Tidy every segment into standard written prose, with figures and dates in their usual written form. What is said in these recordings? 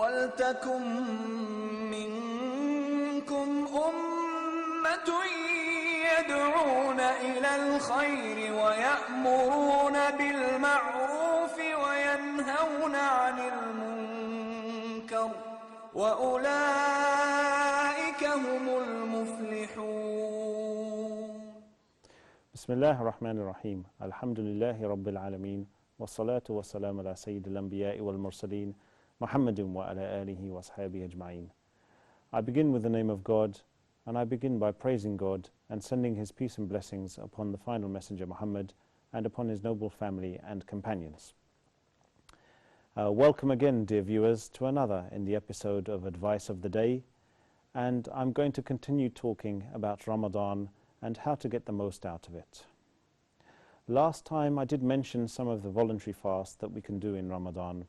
وَلْتَكُنْ مِنْكُمْ أُمَّةٌ يَدْعُونَ إِلَى الْخَيْرِ وَيَأْمُرُونَ بِالْمَعْرُوفِ وَيَنْهَوْنَ عَنِ الْمُنْكَرِ وَأُولَئِكَ هُمُ الْمُفْلِحُونَ. Bismillah ar-Rahman ar-Rahim. Alhamdulillahi Rabbil Alameen. Wassalatu wassalamu ala Sayyidil Anbiya'i wal Mursaleen. Muhammadin wa ala alihi wa ashabihi ajma'in. I begin with the name of God, and I begin by praising God and sending His peace and blessings upon the final messenger Muhammad and upon his noble family and companions. Welcome again, dear viewers, to another in the episode of Advice of the Day, and I'm going to continue talking about Ramadan and how to get the most out of it. Last time I did mention some of the voluntary fasts that we can do in Ramadan.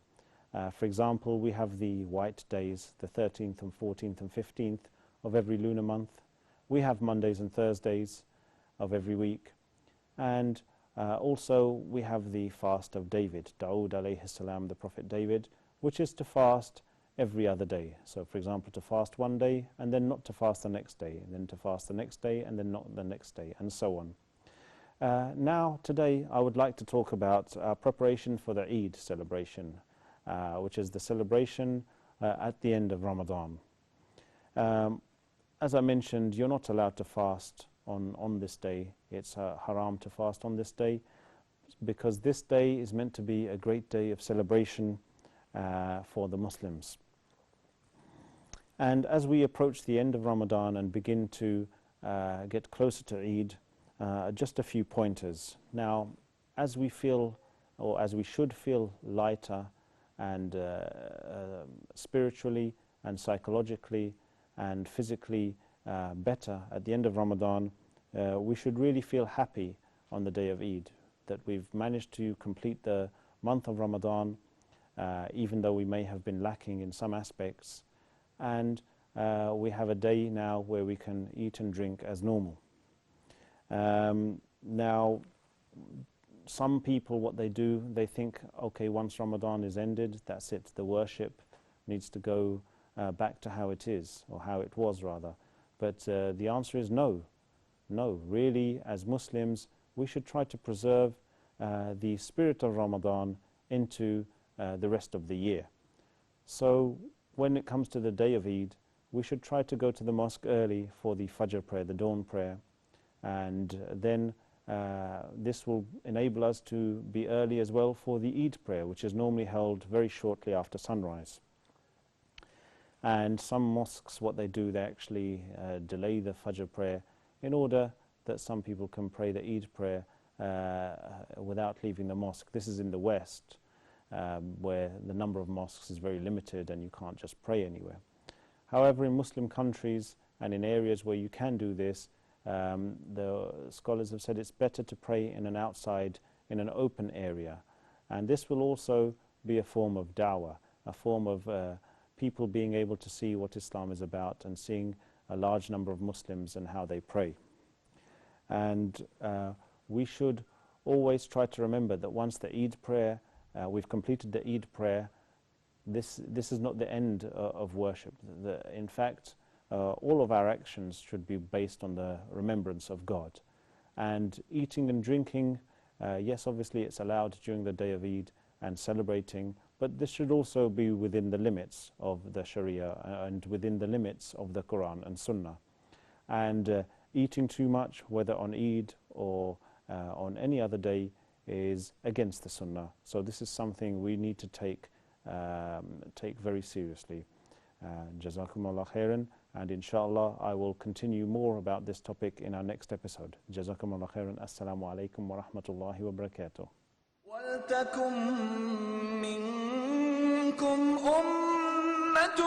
For example, we have the white days, the 13th and 14th and 15th of every lunar month. We have Mondays and Thursdays of every week. And also we have the fast of David, Dawood alayhi salam, the Prophet David, which is to fast every other day. So for example, to fast one day and then not to fast the next day, and then to fast the next day and then not the next day, and so on. Now, today I would like to talk about preparation for the Eid celebration, which is the celebration at the end of Ramadan. As I mentioned, you're not allowed to fast on this day. It's haram to fast on this day, because this day is meant to be a great day of celebration for the Muslims. And as we approach the end of Ramadan and begin to get closer to Eid, just a few pointers. Now, as we feel, or as we should feel lighter and spiritually and psychologically and physically better at the end of Ramadan, we should really feel happy on the day of Eid, that we've managed to complete the month of Ramadan, even though we may have been lacking in some aspects, and we have a day now where we can eat and drink as normal. Now, some people, what they do, they think, okay, once Ramadan is ended, that's it, the worship needs to go back to how it is, or how it was rather. But the answer is no. No, really, as Muslims, we should try to preserve the spirit of Ramadan into the rest of the year. So when it comes to the day of Eid, we should try to go to the mosque early for the Fajr prayer, the dawn prayer, and then this will enable us to be early as well for the Eid prayer, which is normally held very shortly after sunrise. And some mosques, what they do, they actually delay the Fajr prayer in order that some people can pray the Eid prayer without leaving the mosque. This is in the West, where the number of mosques is very limited and you can't just pray anywhere. However, in Muslim countries and in areas where you can do this, the scholars have said it's better to pray in an outside, in an open area. And this will also be a form of da'wah, a form of people being able to see what Islam is about and seeing a large number of Muslims and how they pray. And we should always try to remember that once the Eid prayer, we've completed the Eid prayer, this is not the end of worship. In fact, all of our actions should be based on the remembrance of God. And eating and drinking, yes, obviously it's allowed during the day of Eid and celebrating, but this should also be within the limits of the Sharia and within the limits of the Quran and Sunnah. And eating too much, whether on Eid or on any other day, is against the Sunnah. So this is something we need to take very seriously. Jazakumullah khairan, and inshallah I will continue more about this topic in our next episode. Jazakumullah khairan. Assalamu alaikum wa rahmatullahi wa barakatuh. وَلْتَكُنْ مِنْكُمْ أُمَّةٌ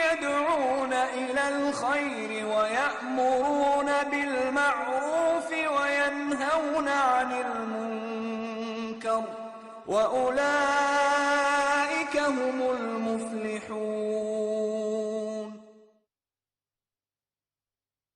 يَدْعُونَ إِلَى الْخَيْرِ وَيَأْمُرُونَ بِالْمَعْرُوفِ وَيَنْهَوْنَ عَنِ الْمُنْكَرِ وَأُولَئِكَ هُمُ